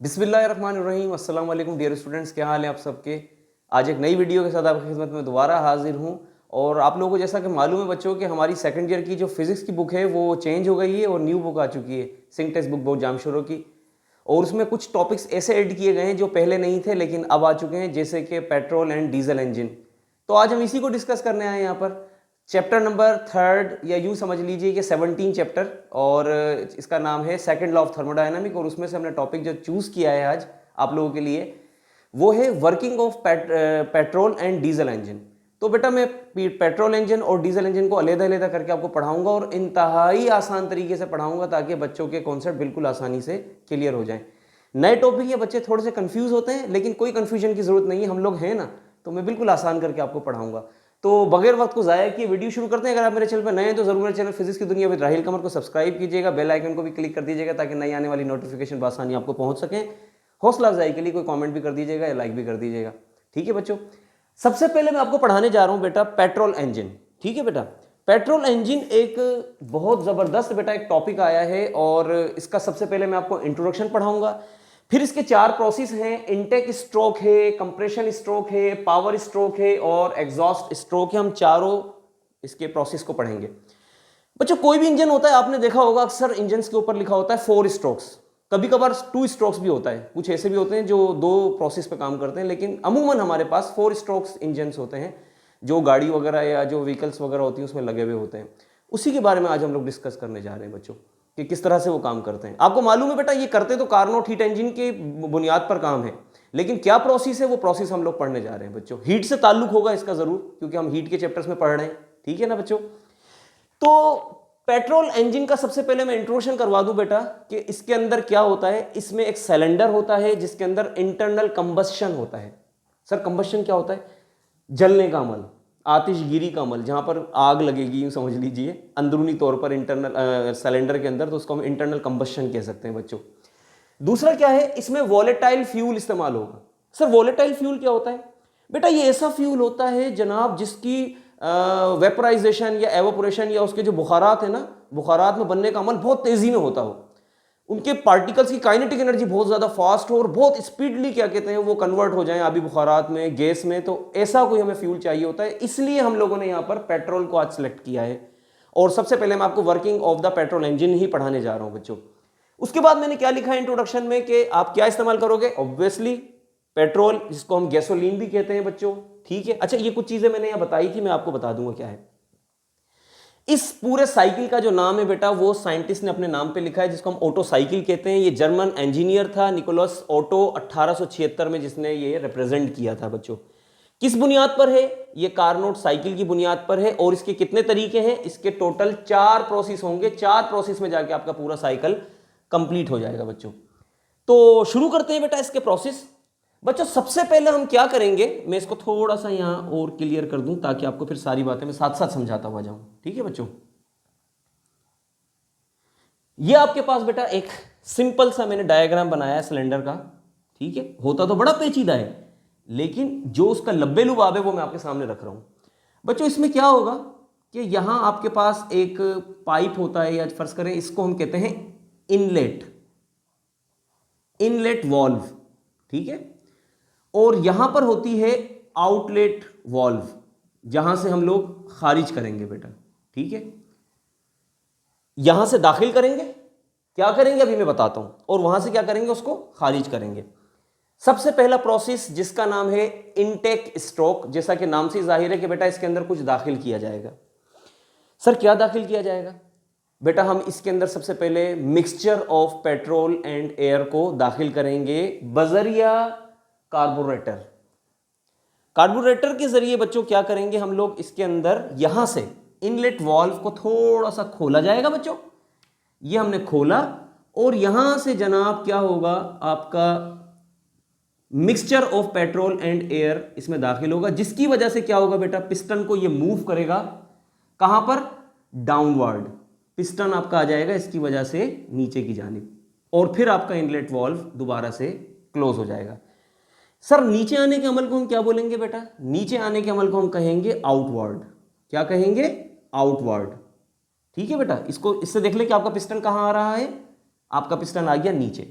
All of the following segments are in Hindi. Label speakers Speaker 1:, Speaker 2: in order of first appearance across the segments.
Speaker 1: बिस्मिल्लाहिर्रहमानिर्रहीम। अस्सलाम वालेकुम डियर स्टूडेंट्स, क्या हाल है आप सबके। आज एक नई वीडियो के साथ आपकी खिदमत में दोबारा हाजिर हूँ। और आप लोगों को जैसा कि मालूम है बच्चों कि हमारी सेकंड ईयर की जो फिज़िक्स की बुक है वो चेंज हो गई है और न्यू बुक आ चुकी है, सिंक टेक्स्ट बुक बहुत जामशोरों की। और उसमें कुछ टॉपिक्स ऐसे ऐड किए गए हैं जो पहले नहीं थे लेकिन अब आ चुके हैं, जैसे कि पेट्रोल एंड डीजल इंजन। तो आज हम इसी को डिस्कस करने आए हैं यहाँ पर। चैप्टर नंबर 3 या यूँ समझ लीजिए कि 17 चैप्टर, और इसका नाम है सेकंड लॉ ऑफ थर्मोडायनामिक। और उसमें से हमने टॉपिक जो चूज़ किया है आज आप लोगों के लिए वो है working of petrol and diesel engine. तो बेटा मैं पेट्रोल इंजन और डीजल इंजन को अलग-अलग करके आपको पढ़ाऊंगा और इंतहाई आसान तरीके से पढ़ाऊंगा ताकि बच्चों के कॉन्सेप्ट बिल्कुल आसानी से क्लियर हो जाएं। नए टॉपिक ये बच्चे थोड़े से कंफ्यूज होते हैं, लेकिन कोई कंफ्यूजन की जरूरत नहीं है, हम लोग हैं ना, तो मैं बिल्कुल आसान करके आपको पढ़ाऊंगा। तो बगैर वक्त को ज़ाया किए वीडियो शुरू करते हैं। अगर आप मेरे चैनल पर नए हैं तो जरूर मेरे चैनल फिजिक्स की दुनिया विद राहिल कमर को सब्सक्राइब कीजिएगा, बेल आइकन को भी क्लिक कर दीजिएगा ताकि नई आने वाली नोटिफिकेशन बआसानी आपको पहुंच सकें। हौसला अफजाई के लिए कोई कमेंट भी कर दीजिएगा या लाइक भी कर दीजिएगा। ठीक है बच्चों, सबसे पहले मैं आपको पढ़ाने जा रहा हूं बेटा पेट्रोल इंजन। ठीक है बेटा, पेट्रोल इंजन एक बहुत ज़बरदस्त बेटा एक टॉपिक आया है और इसका सबसे पहले मैं आपको इंट्रोडक्शन पढ़ाऊंगा। फिर इसके 4 प्रोसेस हैं, इनटेक स्ट्रोक है, कंप्रेशन स्ट्रोक है, पावर स्ट्रोक है और एग्जॉस्ट स्ट्रोक है। हम चारों इसके प्रोसेस को पढ़ेंगे। बच्चों कोई भी इंजन होता है, आपने देखा होगा अक्सर इंजन के ऊपर लिखा होता है 4 स्ट्रोक्स, कभी कभार 2 स्ट्रोक्स भी होता है, कुछ ऐसे भी होते हैं जो 2 प्रोसेस पे काम करते हैं, लेकिन अमूमन हमारे पास 4 स्ट्रोक्स इंजन होते हैं जो गाड़ी वगैरह या जो व्हीकल्स वगैरह होती है उसमें लगे हुए होते हैं। उसी के बारे में आज हम लोग डिस्कस करने जा रहे हैं बच्चों कि किस तरह से वो काम करते हैं। आपको मालूम है बेटा ये करते तो कार्नोट हीट इंजन के बुनियाद पर काम है, लेकिन क्या प्रोसेस है वो प्रोसेस हम लोग पढ़ने जा रहे हैं बच्चों। हीट से ताल्लुक होगा इसका जरूर, क्योंकि हम हीट के चैप्टर्स में पढ़ रहे हैं। ठीक है ना बच्चों। तो पेट्रोल इंजन का सबसे पहले मैं इंट्रोडक्शन करवा दूं बेटा कि इसके अंदर क्या होता है। इसमें एक सिलेंडर होता है जिसके अंदर इंटरनल कंबस्शन होता है। सर कंबस्शन क्या होता है? जलने का अमल, आतिशगिरी का अमल, जहां पर आग लगेगी यूं समझ लीजिए अंदरूनी तौर पर इंटरनल सिलेंडर के अंदर, तो उसको हम इंटरनल कंबस्शन कह सकते हैं बच्चों। दूसरा क्या है, इसमें वॉलेटाइल फ्यूल इस्तेमाल होगा। सर वॉलेटाइल फ्यूल क्या होता है? बेटा ये ऐसा फ्यूल होता है जनाब जिसकी वेपराइजेशन या एवोपोरेशन या उसके जो बुखारात है ना, बुखारात में बनने का अमल बहुत तेजी में होता हो, उनके पार्टिकल्स की काइनेटिक एनर्जी बहुत ज्यादा फास्ट हो और बहुत स्पीडली क्या कहते हैं वो कन्वर्ट हो जाए आबी बुखारात में, गैस में। तो ऐसा कोई हमें फ्यूल चाहिए होता है, इसलिए हम लोगों ने यहाँ पर पेट्रोल को आज सिलेक्ट किया है। और सबसे पहले मैं आपको working of the petrol engine ही पढ़ाने जा रहा हूँ बच्चों। उसके बाद मैंने क्या लिखा है इंट्रोडक्शन में कि आप क्या इस्तेमाल करोगे? ऑब्वियसली पेट्रोल, जिसको हम गैसोलीन भी कहते हैं बच्चों। ठीक है, अच्छा ये कुछ चीजें मैंने यहां बताई थी, मैं आपको बता दूंगा क्या है। इस पूरे साइकिल का जो नाम है बेटा वो साइंटिस्ट ने अपने नाम पे लिखा है, जिसको हम ऑटो साइकिल कहते हैं। ये जर्मन इंजीनियर था निकोलस ऑटो 1876 में, जिसने ये रिप्रेजेंट किया था बच्चों। किस बुनियाद पर है? ये कार्नोट साइकिल की बुनियाद पर है। और इसके कितने तरीके हैं? इसके टोटल 4 प्रोसेस होंगे। 4 प्रोसेस में जाके आपका पूरा साइकिल कंप्लीट हो जाएगा बच्चों। तो शुरू करते हैं बेटा इसके प्रोसेस। बच्चों सबसे पहले हम क्या करेंगे, मैं इसको थोड़ा सा यहां और क्लियर कर दूं ताकि आपको फिर सारी बातें मैं साथ साथ समझाता हुआ जाऊं। ठीक है बच्चों, ये आपके पास बेटा एक सिंपल सा मैंने डायग्राम बनाया है सिलेंडर का। ठीक है, होता तो बड़ा पेचीदा है, लेकिन जो उसका लब्बे लुबाब है वो मैं आपके सामने रख रहा हूं बच्चों। इसमें क्या होगा कि यहां आपके पास एक पाइप होता है, या फर्ज करें इसको हम कहते हैं इनलेट, इनलेट वॉल्व। ठीक है, और यहां पर होती है आउटलेट वॉल्व, जहां से हम लोग खारिज करेंगे बेटा। ठीक है, यहां से दाखिल करेंगे, क्या करेंगे अभी मैं बताता हूं, और वहां से क्या करेंगे, उसको खारिज करेंगे। सबसे पहला प्रोसेस जिसका नाम है इनटेक स्ट्रोक, जैसा कि नाम से जाहिर है कि बेटा इसके अंदर कुछ दाखिल किया जाएगा। सर क्या दाखिल किया जाएगा? बेटा हम इसके अंदर सबसे पहले mixture of petrol and air को दाखिल करेंगे बजरिया कार्बोरेटर। कार्बोरेटर के जरिए बच्चों क्या करेंगे हम लोग, इसके अंदर यहां से इनलेट वाल्व को थोड़ा सा खोला जाएगा बच्चों। ये हमने खोला और यहां से जनाब क्या होगा, आपका mixture of petrol and air इसमें दाखिल होगा, जिसकी वजह से क्या होगा बेटा, पिस्टन को ये मूव करेगा कहां पर, डाउनवर्ड। पिस्टन आपका आ जाएगा इसकी वजह से नीचे की जानिब, और फिर आपका इनलेट वाल्व दोबारा से क्लोज हो जाएगा। सर नीचे आने के अमल को हम क्या बोलेंगे बेटा? नीचे आने के अमल को हम कहेंगे आउटवर्ड। क्या कहेंगे? आउटवर्ड। ठीक है बेटा, इसको इससे देख ले कि आपका पिस्टन कहां आ रहा है, आपका पिस्टन आ गया नीचे।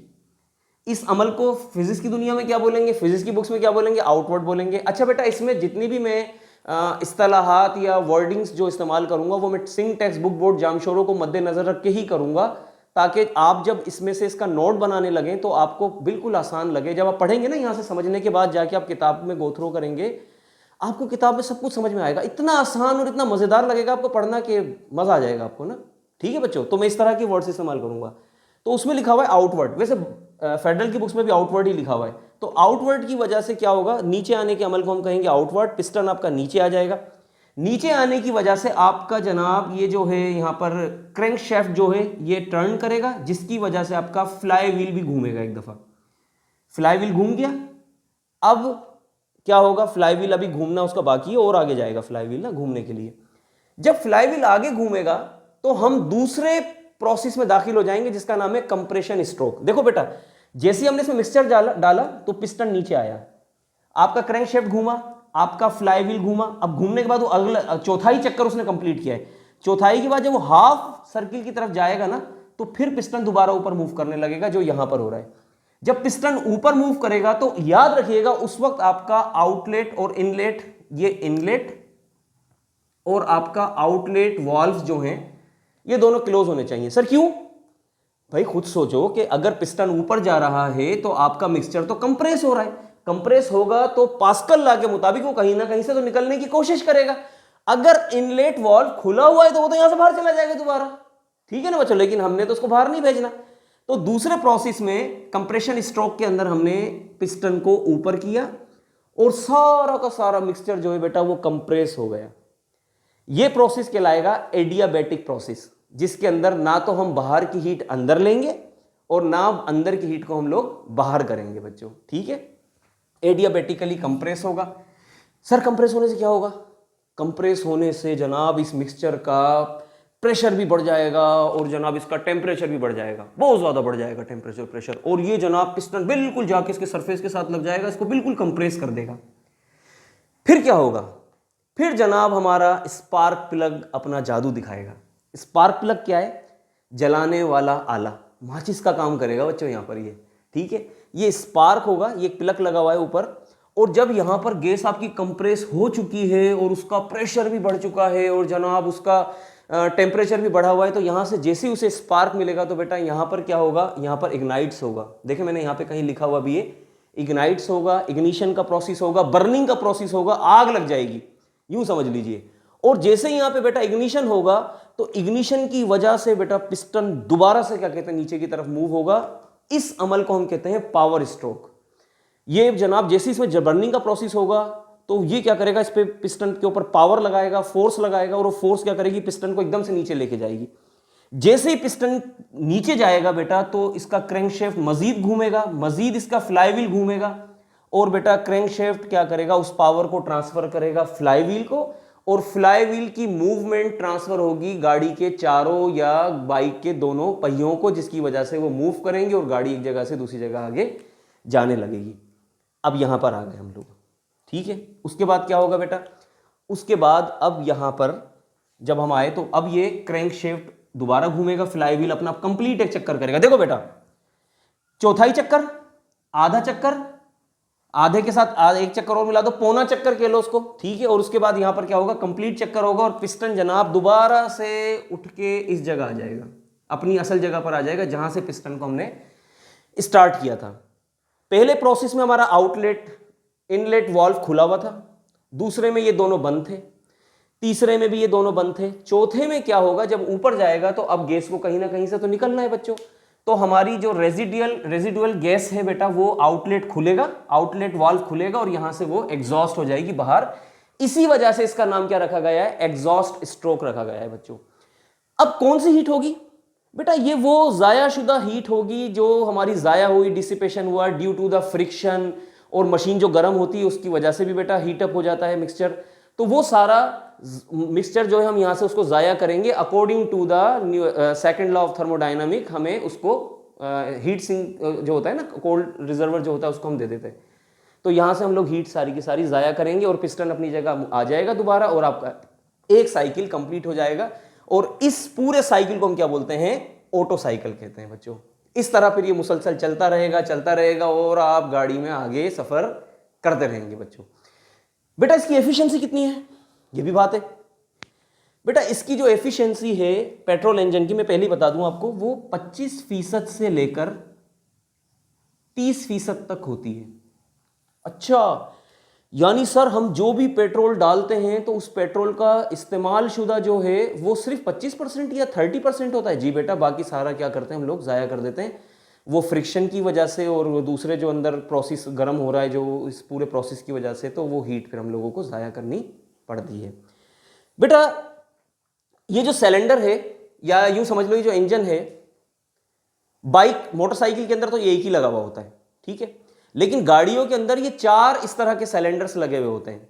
Speaker 1: इस अमल को फिजिक्स की दुनिया में क्या बोलेंगे, फिजिक्स की बुक्स में क्या बोलेंगे, आउटवर्ड बोलेंगे। अच्छा बेटा, इसमें जितनी भी मैं इस्तेलाहात या वर्डिंग्स जो इस्तेमाल करूंगा वो मैं सिंह टेक्स्ट बुक बोर्ड जामशोरों को मद्देनजर रख के ही करूंगा, ताकि आप जब इसमें से इसका नोट बनाने लगें तो आपको बिल्कुल आसान लगे। जब आप पढ़ेंगे ना, यहाँ से समझने के बाद जाके आप किताब में गो थ्रू करेंगे, आपको किताब में सब कुछ समझ में आएगा। इतना आसान और इतना मजेदार लगेगा आपको पढ़ना कि मजा आ जाएगा आपको ना। ठीक है बच्चों, तो मैं इस तरह के वर्ड्स इस्तेमाल करूंगा। तो उसमें लिखा हुआ है आउटवर्ड, वैसे फेडरल की बुक्स में भी आउटवर्ड ही लिखा हुआ है। तो आउटवर्ड की वजह से क्या होगा, नीचे आने के अमल को हम कहेंगे आउटवर्ड। पिस्टन आपका नीचे आ जाएगा। नीचे आने की वजह से आपका जनाब ये जो है यहाँ पर क्रैंकशाफ्ट जो है ये टर्न करेगा, जिसकी वजह से आपका फ्लाई व्हील भी घूमेगा। एक दफा फ्लाई व्हील घूम गया, अब क्या होगा, फ्लाई व्हील अभी घूमना उसका बाकी है और आगे जाएगा फ्लाई व्हील ना घूमने के लिए। जब फ्लाई व्हील आगे घूमेगा तो हम दूसरे प्रोसेस में दाखिल हो जाएंगे जिसका नाम है कंप्रेशन स्ट्रोक। देखो बेटा, जैसे हमने इसमें मिक्सचर डाला तो पिस्टन नीचे आया, आपका क्रैंकशाफ्ट घूमा, आपका फ्लाई व्हील घूमा। अब घूमने के बाद वो अगला चौथाई चक्कर उसने कंप्लीट किया है। चौथाई के बाद जब वो हाफ सर्किल की तरफ जाएगा ना, तो फिर पिस्टन दोबारा ऊपर मूव करने लगेगा, जो यहां पर हो रहा है। जब पिस्टन ऊपर मूव करेगा तो याद रखिएगा उस वक्त आपका आउटलेट और इनलेट, ये इनलेट और आपका आउटलेट वाल्व जो हैं ये दोनों क्लोज होने चाहिए। सर क्यों? भाई खुद सोचो कि अगर पिस्टन ऊपर जा रहा है तो आपका मिक्सचर तो कंप्रेस हो रहा है, कंप्रेस होगा तो पास्कल लॉ के मुताबिक वो कहीं ना कहीं से तो निकलने की कोशिश करेगा। अगर इनलेट वाल्व खुला हुआ है तो वो तो यहां से बाहर चला जाएगा दोबारा। ठीक है ना बच्चों, लेकिन हमने तो उसको बाहर नहीं भेजना। तो दूसरे प्रोसेस में कंप्रेशन स्ट्रोक के अंदर हमने पिस्टन को ऊपर किया और सारा का सारा मिक्सचर जो है बेटा वो कंप्रेस हो गया। ये प्रोसेस कहलाएगा एडियाबैटिक प्रोसेस, जिसके अंदर ना तो हम बाहर की हीट अंदर लेंगे और ना अंदर की हीट को हम लोग बाहर करेंगे बच्चों। ठीक है, एडियाबैटिकली कंप्रेस होगा। सर कंप्रेस होने से क्या होगा? कंप्रेस होने से जनाब इस मिक्सचर का प्रेशर भी बढ़ जाएगा और जनाब इसका टेम्परेचर भी बढ़ जाएगा, बहुत ज्यादा बढ़ जाएगा टेम्परेचर प्रेशर, और ये जनाब पिस्टन बिल्कुल जाके इसके सरफेस के साथ लग जाएगा, इसको बिल्कुल कंप्रेस कर देगा। फिर क्या होगा? फिर जनाब हमारा स्पार्क प्लग अपना जादू दिखाएगा। स्पार्क प्लग क्या है? जलाने वाला आला, माचिस का काम करेगा बच्चों यहाँ पर ये। ठीक है, ये स्पार्क होगा, ये प्लग लगा हुआ है ऊपर, और जब यहाँ पर गैस आपकी कंप्रेस हो चुकी है और उसका प्रेशर भी बढ़ चुका है और जनाब उसका टेम्परेचर भी बढ़ा हुआ है, तो यहाँ से जैसे ही उसे स्पार्क मिलेगा तो बेटा यहाँ पर क्या होगा, यहाँ पर इग्नाइट्स होगा। देखिए मैंने यहाँ पे कहीं लिखा हुआ भी है, इग्नाइट्स होगा, इग्निशन का प्रोसेस होगा, बर्निंग का प्रोसेस होगा, आग लग जाएगी, यूं समझ लीजिए। और जैसे ही यहाँ पे बेटा इग्निशन होगा तो इग्निशन की वजह से बेटा पिस्टन दोबारा से क्या कहते हैं, नीचे की तरफ मूव होगा। इस अमल को हम कहते हैं पावर स्ट्रोक। ये जनाब जैसे इसमें बर्निंग का प्रोसेस होगा तो ये क्या करेगा, इस पे पिस्टन के ऊपर पावर लगाएगा, फोर्स लगाएगा, और वो फोर्स क्या करेगी, पिस्टन को एकदम से नीचे लेके जाएगी। जैसे ही पिस्टन नीचे जाएगा बेटा तो इसका क्रैंकशाफ्ट मजीद घूमेगा, मजीद इसका फ्लाईव्हील घूमेगा, और बेटा क्रैंकशाफ्ट क्या करेगा, उस पावर को ट्रांसफर करेगा फ्लाईव्हील को, और फ्लाईव्हील की मूवमेंट ट्रांसफर होगी गाड़ी के चारों या बाइक के दोनों पहियों को, जिसकी वजह से वो मूव करेंगे और गाड़ी एक जगह से दूसरी जगह आगे जाने लगेगी। अब यहां पर आ गए हम लोग। ठीक है, उसके बाद क्या होगा बेटा, उसके बाद अब यहां पर जब हम आए तो अब ये क्रैंकशाफ्ट दोबारा घूमेगा, फ्लाईव्हील अपना कंप्लीट एक चक्कर करेगा। देखो बेटा, चौथाई चक्कर, आधा चक्कर, आधे के साथ एक चक्कर और मिला दो, पौना चक्कर कह लो उसको। ठीक है, और उसके बाद यहां पर क्या होगा, कंप्लीट चक्कर होगा और पिस्टन जनाब दोबारा से उठ के इस जगह आ जाएगा, अपनी असल जगह पर आ जाएगा जहां से पिस्टन को हमने स्टार्ट किया था। पहले प्रोसेस में हमारा आउटलेट इनलेट वाल्व खुला हुआ था, दूसरे में ये दोनों बंद थे, तीसरे में भी ये दोनों बंद थे, चौथे में क्या होगा, जब ऊपर जाएगा तो अब गैस को कहीं ना कहीं से तो निकलना है बच्चों। तो हमारी जो रेजिडुअल गैस है बेटा वो आउटलेट खुलेगा, आउटलेट वाल्व खुलेगा और यहां से वो एग्जॉस्ट हो जाएगी बाहर। इसी वजह से इसका नाम क्या रखा गया है, एग्जॉस्ट स्ट्रोक रखा गया है बच्चों। अब कौन सी हीट होगी बेटा, ये वो जाया शुदा हीट होगी जो हमारी जाया हुई, डिसिपेशन हुआ ड्यू टू द फ्रिक्शन, और मशीन जो गर्म होती है उसकी वजह से भी बेटा हीट अप हो जाता है मिक्सचर। तो वो सारा मिक्सचर जो है हम यहां से उसको जाया करेंगे according to the second law of thermodynamic. हमें उसको हीट सिंक जो होता है ना, कोल्ड रिजर्वर जो होता है उसको हम दे देते हैं। तो यहां से हम लोग हीट सारी की सारी जाया करेंगे और पिस्टन अपनी जगह आ जाएगा दोबारा, और आपका एक साइकिल कंप्लीट हो जाएगा। और इस पूरे साइकिल को हम क्या बोलते हैं, ऑटो साइकिल कहते हैं बच्चों। इस तरह फिर ये मुसलसल चलता रहेगा और आप गाड़ी में आगे सफर करते रहेंगे बच्चों। बेटा इसकी एफिशिएंसी कितनी है, ये भी बात है। बेटा इसकी जो एफिशिएंसी है पेट्रोल इंजन की, मैं पहले ही बता दूं आपको, वो 25% से लेकर 30% तक होती है। अच्छा, यानी सर हम जो भी पेट्रोल डालते हैं तो उस पेट्रोल का इस्तेमाल शुदा जो है वो सिर्फ 25% या 30% होता है? जी बेटा, बाकी सारा क्या करते हैं हम लोग, ज़ाया कर देते हैं। वो फ्रिक्शन की वजह से और वो दूसरे जो अंदर प्रोसेस गर्म हो रहा है जो इस पूरे प्रोसेस की वजह से, तो वो हीट फिर हम लोगों को ज़ाया करनी पड़ती है। बेटा ये जो सिलेंडर है, या यूं समझ लो ये जो इंजन है, बाइक मोटरसाइकिल के अंदर तो ये एक ही लगा हुआ होता है, ठीक है, लेकिन गाड़ियों के अंदर ये 4 इस तरह के सिलेंडर्स लगे हुए होते हैं।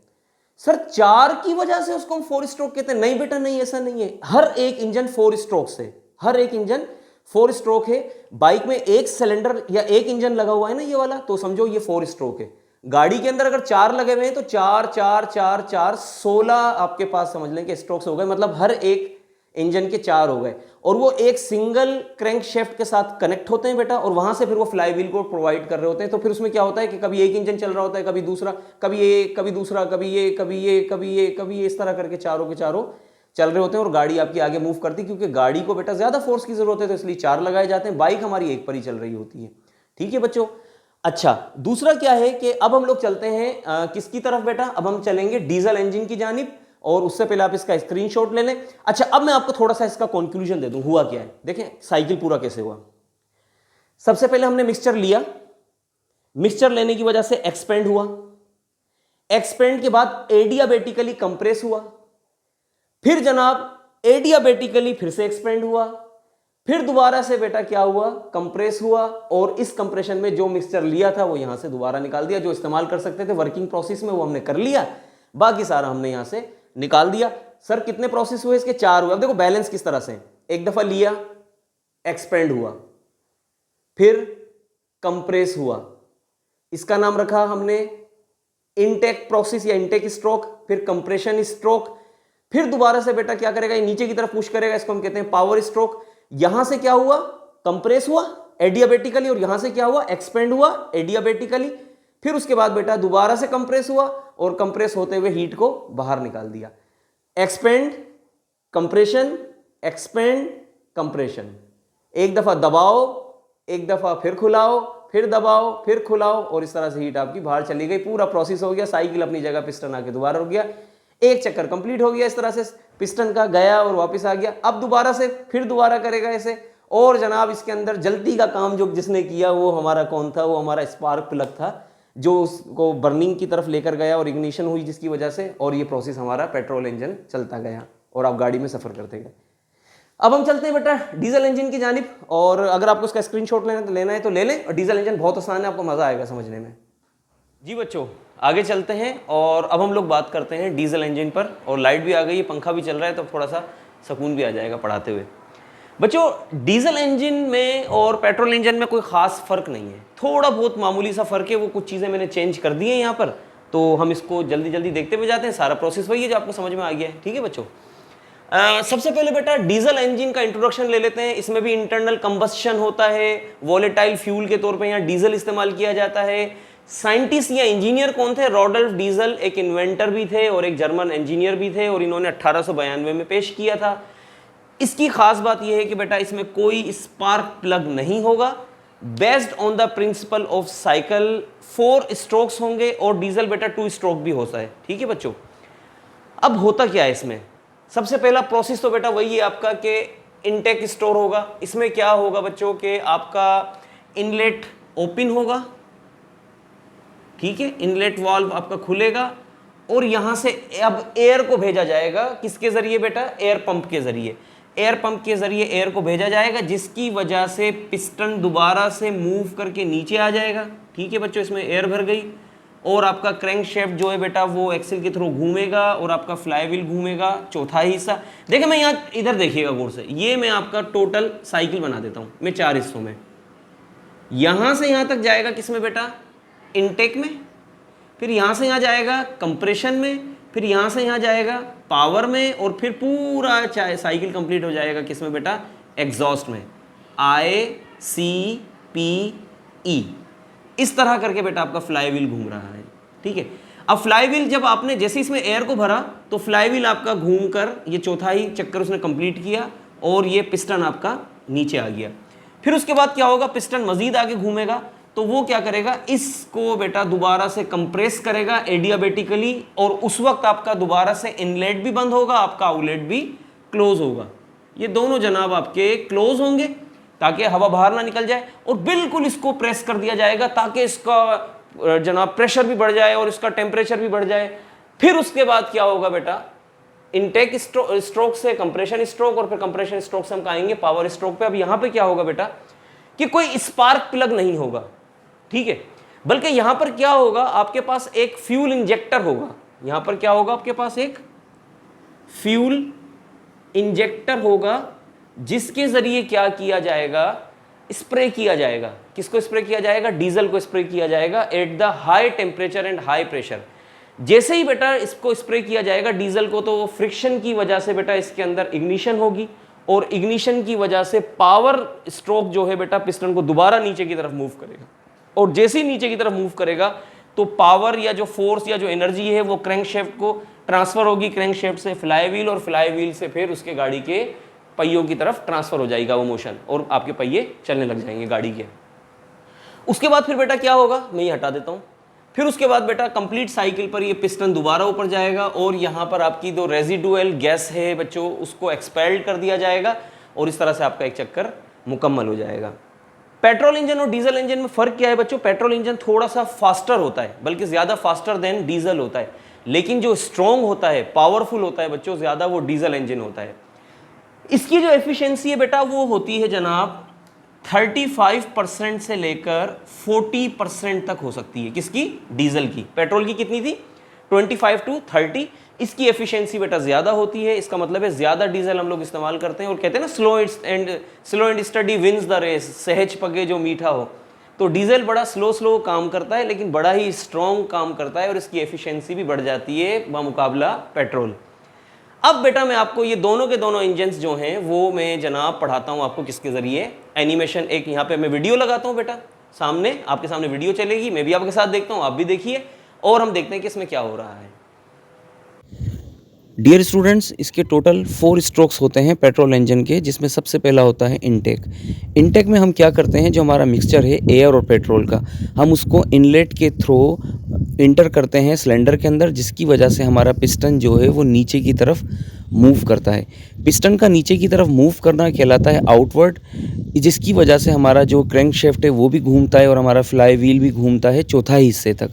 Speaker 1: सर 4 की वजह से उसको हम 4 स्ट्रोक कहते हैं? नहीं बेटा नहीं, ऐसा नहीं है। हर एक इंजन 4 स्ट्रोक से, हर एक इंजन 4 स्ट्रोक है। बाइक में एक सिलेंडर या एक इंजन लगा हुआ है ना ये वाला, तो समझो ये 4 स्ट्रोक है। गाड़ी के अंदर अगर 4 लगे हुए हैं तो 4 4 4 4 16 आपके पास समझ लें कि स्ट्रोक्स हो गए, मतलब हर एक इंजन के 4 हो गए, और वो एक सिंगल क्रैंक शेफ्ट के साथ कनेक्ट होते हैं बेटा, और वहां से फिर वो फ्लाई व्हील को प्रोवाइड कर रहे होते हैं। तो फिर उसमें क्या होता है कि कभी एक इंजन चल रहा होता है, कभी दूसरा, कभी ये, कभी दूसरा, कभी ये, कभी ये, कभी ये, कभी ये, इस तरह करके चारों के चारों चल रहे होते हैं और गाड़ी आपकी आगे मूव करती है, क्योंकि गाड़ी को बेटा ज्यादा फोर्स की जरूरत है तो इसलिए 4 लगाए जाते हैं। बाइक हमारी एक पर ही चल रही होती है, ठीक है बच्चों। अच्छा, दूसरा क्या है कि अब हम लोग चलते हैं किसकी तरफ बेटा, अब हम चलेंगे डीजल इंजन की जानिब, और उससे पहले आप इसका स्क्रीनशॉट ले लें। अच्छा, अब मैं आपको थोड़ा सा इसका कंक्लूजन दे दूं, हुआ क्या है, देखें साइकिल पूरा कैसे हुआ। सबसे पहले हमने मिक्सचर लिया, मिक्सचर लेने की वजह से एक्सपेंड हुआ, एक्सपेंड के बाद एडियाबेटिकली कंप्रेस हुआ, फिर जनाब एडियाबेटिकली फिर से एक्सपेंड हुआ, फिर दोबारा से बेटा क्या हुआ, कंप्रेस हुआ, और इस कंप्रेशन में जो मिक्सचर लिया था वो यहां से दोबारा निकाल दिया। जो इस्तेमाल कर सकते थे वर्किंग प्रोसेस में वो हमने कर लिया, बाकी सारा हमने यहां से निकाल दिया। सर कितने प्रोसेस हुए इसके? 4 हुए। अब देखो बैलेंस किस तरह से, एक दफा लिया, एक्सपेंड हुआ, फिर कंप्रेस हुआ, इसका नाम रखा हमने इनटेक प्रोसेस या इनटेक स्ट्रोक, फिर कंप्रेशन स्ट्रोक, फिर दोबारा से बेटा क्या करेगा, ये नीचे की तरफ पुश करेगा, इसको हम कहते हैं पावर स्ट्रोक। यहां से क्या हुआ, कंप्रेस हुआ एडियाबेटिकली, और यहां से क्या हुआ, एक्सपेंड हुआ एडियाबेटिकली, फिर उसके बाद बेटा दोबारा से कंप्रेस हुआ, और कंप्रेस होते हुए हीट को बाहर निकाल दिया। एक्सपेंड, कंप्रेशन, एक्सपेंड, कंप्रेशन, एक दफा दबाओ, एक दफा फिर खुलाओ, फिर दबाओ, फिर खुलाओ, और इस तरह से हीट आपकी बाहर चली गई। पूरा प्रोसेस हो गया, साइकिल अपनी जगह, पिस्टन आके दोबारा रुक गया, एक चक्कर कंप्लीट हो गया। इस तरह से पिस्टन का गया और वापस आ गया। अब दोबारा से फिर दोबारा करेगा ऐसे, और जनाब इसके अंदर जल्दी का काम जो जिसने किया वो हमारा कौन था, वो हमारा स्पार्क प्लग था, जो उसको बर्निंग की तरफ लेकर गया और इग्निशन हुई जिसकी वजह से, और ये प्रोसेस हमारा पेट्रोल इंजन चलता गया और आप गाड़ी में सफर करते गए। अब हम चलते हैं बेटा डीजल इंजन की जानिब, और अगर आपको इसका स्क्रीनशॉट लेना है तो ले लें। और डीजल इंजन बहुत आसान है, आपको मजा आएगा समझने में। जी बच्चों आगे चलते हैं, और अब हम लोग बात करते हैं डीजल इंजन पर। और लाइट भी आ गई है, पंखा भी चल रहा है, तो थोड़ा सा सुकून भी आ जाएगा पढ़ाते हुए। बच्चों डीजल इंजन में और पेट्रोल इंजन में कोई खास फर्क नहीं है, थोड़ा बहुत मामूली सा फर्क है। वो कुछ चीज़ें मैंने चेंज कर दी हैं यहाँ पर, तो हम इसको जल्दी जल्दी देखते हुए जाते हैं। सारा प्रोसेस वही है जो आपको समझ में आ गया है, ठीक है बच्चों। सबसे पहले बेटा डीजल इंजन का इंट्रोडक्शन ले लेते हैं। इसमें भी इंटरनल कंबस्शन होता है, वोलेटाइल फ्यूल के तौर पे यहाँ डीजल इस्तेमाल किया जाता है। साइंटिस्ट या इंजीनियर कौन थे? रॉडल्फ डीजल एक इन्वेंटर भी थे और एक जर्मन इंजीनियर भी थे, और इन्होंने 1892 में पेश किया था। इसकी खास बात यह है कि बेटा इसमें कोई स्पार्क प्लग नहीं होगा। Based on the principle of cycle 4 strokes होंगे, और डीजल बेटा 2 स्ट्रोक भी होता है, ठीक है बच्चों। अब होता क्या है इसमें? सबसे पहला प्रोसेस तो बेटा वही है आपका कि इनटेक स्टोर होगा। इसमें क्या होगा बच्चों के आपका इनलेट ओपन होगा, ठीक है, इनलेट वाल्व आपका खुलेगा, और यहां से अब एयर को भेजा जाएगा किसके जरिए बेटा? एयर पंप के जरिए। एयर पंप के जरिए एयर को भेजा जाएगा, जिसकी वजह से पिस्टन दोबारा से मूव करके नीचे आ जाएगा, ठीक है बच्चों। इसमें एयर भर गई, और आपका क्रैंक शेफ्ट जो है बेटा वो एक्सेल के थ्रू घूमेगा, और आपका फ्लाई व्हील घूमेगा। चौथा हिस्सा देखिए, मैं यहाँ इधर देखिएगा गौर से, ये मैं आपका टोटल साइकिल बना देता हूँ मैं 4 हिस्सों में। यहाँ से यहाँ तक जाएगा किसमें बेटा? इनटेक में, फिर यहाँ से यहाँ जाएगा कंप्रेशन में, फिर यहाँ से यहाँ जाएगा पावर में, और फिर पूरा साइकिल कंप्लीट हो जाएगा किसमें बेटा? एग्जॉस्ट में। आए CPE, इस तरह करके बेटा आपका फ्लाई व्हील घूम रहा है। ठीक है, अब फ्लाई व्हील जब आपने जैसे इसमें एयर को भरा तो फ्लाई व्हील आपका घूमकर ये चौथाई चक्कर उसने कंप्लीट किया और ये पिस्टन आपका नीचे आ गया। फिर उसके बाद क्या होगा, पिस्टन मजीद आगे घूमेगा तो वो क्या करेगा, इसको बेटा दोबारा से कंप्रेस करेगा एडियाबेटिकली, और उस वक्त आपका दोबारा से इनलेट भी बंद होगा, आपका आउटलेट भी क्लोज होगा। ये दोनों जनाब आपके क्लोज होंगे ताकि हवा बाहर ना निकल जाए, और बिल्कुल इसको प्रेस कर दिया जाएगा ताकि इसका जनाब प्रेशर भी बढ़ जाए और इसका टेम्परेचर भी बढ़ जाए। फिर उसके बाद क्या होगा बेटा, इनटेक स्ट्रोक से कंप्रेशन स्ट्रोक, और फिर कंप्रेशन स्ट्रोक से हम आएंगे पावर स्ट्रोक पे। अब यहां पे क्या होगा बेटा कि कोई स्पार्क प्लग नहीं होगा, ठीक है, बल्कि यहां पर क्या होगा, आपके पास एक फ्यूल इंजेक्टर होगा। यहां पर क्या होगा, आपके पास एक फ्यूल इंजेक्टर होगा जिसके जरिए क्या किया जाएगा, स्प्रे किया जाएगा। किसको स्प्रे किया जाएगा, डीजल को स्प्रे किया जाएगा at the high temperature and high pressure. जैसे ही बेटा इसको स्प्रे किया जाएगा डीजल को, तो फ्रिक्शन की वजह से बेटा इसके अंदर इग्निशन होगी, और इग्निशन की वजह से पावर स्ट्रोक जो है बेटा पिस्टन को दोबारा नीचे की तरफ मूव करेगा, और जैसे ही नीचे की तरफ मूव करेगा तो पावर या जो फोर्स या जो एनर्जी है वो क्रैंकशैफ्ट को ट्रांसफर होगी, क्रैंकशैफ्ट से फ्लाई व्हील, और फ्लाई व्हील से फिर उसके गाड़ी के पहियों की तरफ ट्रांसफर हो जाएगा वो मोशन, और आपके पहिए चलने लग जाएंगे गाड़ी के। उसके बाद फिर बेटा क्या होगा, मैं ये हटा देता हूँ। फिर उसके बाद बेटा कंप्लीट साइकिल पर ये पिस्टन दोबारा ऊपर जाएगा, और यहाँ पर आपकी जो रेजिडुअल गैस है बच्चों उसको एक्सपेल्ड कर दिया जाएगा, और इस तरह से आपका एक चक्कर मुकम्मल हो जाएगा। पेट्रोल इंजन और डीजल इंजन में फ़र्क क्या है बच्चों, पेट्रोल इंजन थोड़ा सा फास्टर होता है, बल्कि ज़्यादा फास्टर देन डीजल होता है, लेकिन जो स्ट्रॉन्ग होता है, पावरफुल होता है बच्चों ज़्यादा, वो डीजल इंजन होता है। इसकी जो एफिशिएंसी है बेटा वो होती है जनाब 35% से लेकर 40% तक हो सकती है। किसकी, डीजल की। पेट्रोल की कितनी थी, 25 to 30। इसकी एफिशिएंसी बेटा ज़्यादा होती है, इसका मतलब है ज़्यादा डीजल हम लोग इस्तेमाल करते हैं, और कहते हैं ना slow and steady wins the race, सहज पगे जो मीठा हो। तो डीजल बड़ा स्लो काम करता है, लेकिन बड़ा ही स्ट्रॉन्ग काम करता है, और इसकी एफिशिएंसी भी बढ़ जाती है बमुकाबला पेट्रोल। अब बेटा मैं आपको ये दोनों के दोनों इंजन्स जो हैं वो मैं जनाब पढ़ाता हूँ आपको किसके ज़रिए, एनिमेशन। एक यहाँ पे मैं वीडियो लगाता हूँ बेटा, सामने आपके सामने वीडियो चलेगी, मैं भी आपके साथ देखता हूँ, आप भी देखिए, और हम देखते हैं कि इसमें क्या हो रहा है।
Speaker 2: डियर स्टूडेंट्स, इसके टोटल 4 स्ट्रोक्स होते हैं पेट्रोल इंजन के, जिसमें सबसे पहला होता है इनटेक। इनटेक में हम क्या करते हैं, जो हमारा मिक्सचर है एयर और पेट्रोल का, हम उसको इनलेट के थ्रू इंटर करते हैं सिलेंडर के अंदर, जिसकी वजह से हमारा पिस्टन जो है वो नीचे की तरफ मूव करता है। पिस्टन का नीचे की तरफ मूव करना कहलाता है आउटवर्ड, जिसकी वजह से हमारा जो क्रैंकशैफ्ट है वो भी घूमता है और हमारा फ्लाई व्हील भी घूमता है चौथाई हिस्से तक।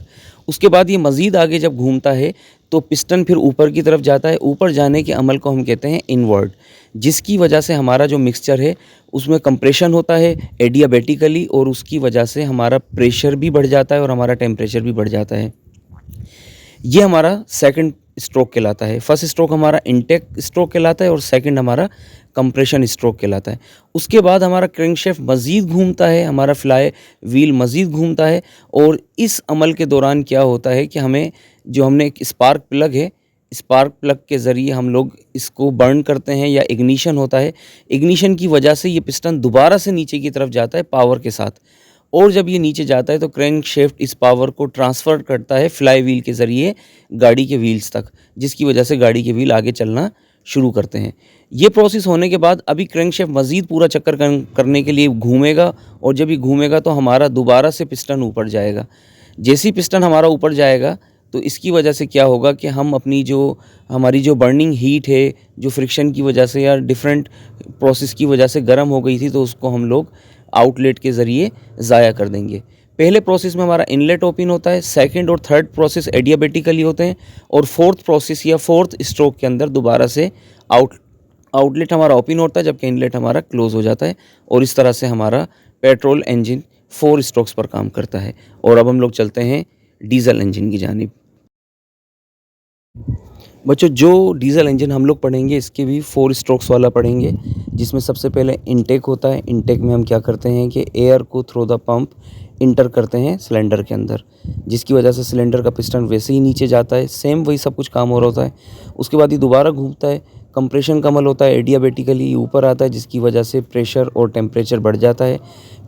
Speaker 2: उसके बाद ये मज़ीद आगे जब घूमता है तो पिस्टन फिर ऊपर की तरफ जाता है। ऊपर जाने के अमल को हम कहते हैं इनवर्ड, जिसकी वजह से हमारा जो मिक्सचर है उसमें कंप्रेशन होता है एडियाबेटिकली, और उसकी वजह से हमारा प्रेशर भी बढ़ जाता है और हमारा टेम्परेचर भी बढ़ जाता है। ये हमारा सेकंड स्ट्रोक कहलाता है। फर्स्ट स्ट्रोक हमारा इनटेक स्ट्रोक कहलाता है और सेकंड हमारा कंप्रेशन स्ट्रोक कहलाता है। उसके बाद हमारा क्रैंकशैफ्ट मज़ीद घूमता है, हमारा फ्लाई व्हील मज़ीद घूमता है, और इस अमल के दौरान क्या होता है कि हमें जो हमने एक स्पार्क प्लग है, स्पार्क प्लग के ज़रिए हम लोग इसको बर्न करते हैं या इग्निशन होता है। इग्निशन की वजह से ये पिस्टन दोबारा से नीचे की तरफ जाता है पावर के साथ, और जब ये नीचे जाता है तो क्रैंकशैफ्ट इस पावर को ट्रांसफ़र करता है फ्लाई व्हील के ज़रिए गाड़ी के व्हील्स तक, जिसकी वजह से गाड़ी के व्हील आगे चलना शुरू करते हैं। ये प्रोसेस होने के बाद अभी क्रैंकशैफ्ट मज़ीद पूरा चक्कर करने के लिए घूमेगा, और जब ये घूमेगा तो हमारा दोबारा से पिस्टन ऊपर जाएगा। जैसे ही पिस्टन हमारा ऊपर जाएगा तो इसकी वजह से क्या होगा कि हम अपनी जो हमारी जो बर्निंग हीट है, जो फ्रिक्शन की वजह से या डिफरेंट प्रोसेस की वजह से गर्म हो गई थी, तो उसको हम लोग आउटलेट के ज़रिए ज़ाया कर देंगे। पहले प्रोसेस में हमारा इनलेट ओपन होता है, सेकंड और थर्ड प्रोसेस एडियाबेटिकली होते हैं, और फोर्थ प्रोसेस या फोर्थ स्ट्रोक के अंदर दोबारा से आउटलेट हमारा ओपन होता है, जबकि इनलेट हमारा क्लोज हो जाता है, और इस तरह से हमारा पेट्रोल इंजन 4 स्ट्रोक्स पर काम करता है। और अब हम लोग चलते हैं डीजल इंजन की जानिब। बच्चों, जो डीजल इंजन हम लोग पढ़ेंगे इसके भी 4 स्ट्रोक्स वाला पढ़ेंगे, जिसमें सबसे पहले इनटेक होता है। इनटेक में हम क्या करते हैं कि एयर को थ्रू द पंप इंटर करते हैं सिलेंडर के अंदर, जिसकी वजह से सिलेंडर का पिस्टन वैसे ही नीचे जाता है, सेम वही सब कुछ काम हो रहा होता है। उसके बाद ये दोबारा घूमता है, कंप्रेशन का अमल होता है एडियाबेटिकली ऊपर आता है, जिसकी वजह से प्रेशर और टेम्परेचर बढ़ जाता है।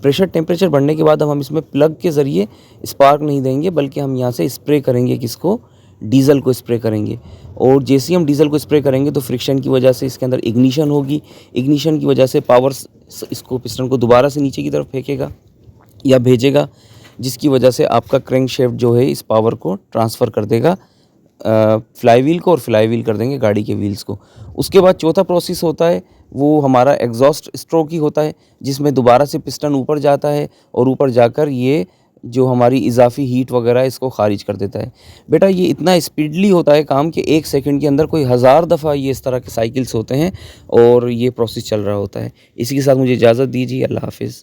Speaker 2: प्रेशर टेम्परेचर बढ़ने के बाद अब हम इसमें प्लग के ज़रिए स्पार्क नहीं देंगे, बल्कि हम यहाँ से स्प्रे करेंगे, किसको, डीजल को स्प्रे करेंगे। और जैसे ही हम डीजल को स्प्रे करेंगे तो फ्रिक्शन की वजह से इसके अंदर इग्निशन होगी, इग्निशन की वजह से पावर इसको पिस्टन को दोबारा से नीचे की तरफ फेंकेगा या भेजेगा, जिसकी वजह से आपका क्रैंकशाफ्ट जो है इस पावर को ट्रांसफ़र कर देगा फ्लाईव्हील को, और फ्लाईव्हील कर देंगे गाड़ी के व्हील्स को। उसके बाद चौथा प्रोसेस होता है वो हमारा एग्जॉस्ट स्ट्रोक ही होता है, जिसमें दोबारा से पिस्टन ऊपर जाता है और ऊपर जाकर ये जो हमारी इजाफी हीट वगैरह इसको खारिज कर देता है। बेटा ये इतना स्पीडली होता है काम कि 1 सेकंड के अंदर कोई 1000 दफ़ा ये इस तरह के साइकिल्स होते हैं और ये प्रोसेस चल रहा होता है। इसी के साथ मुझे इजाज़त दीजिए। अल्लाह हाफिज़।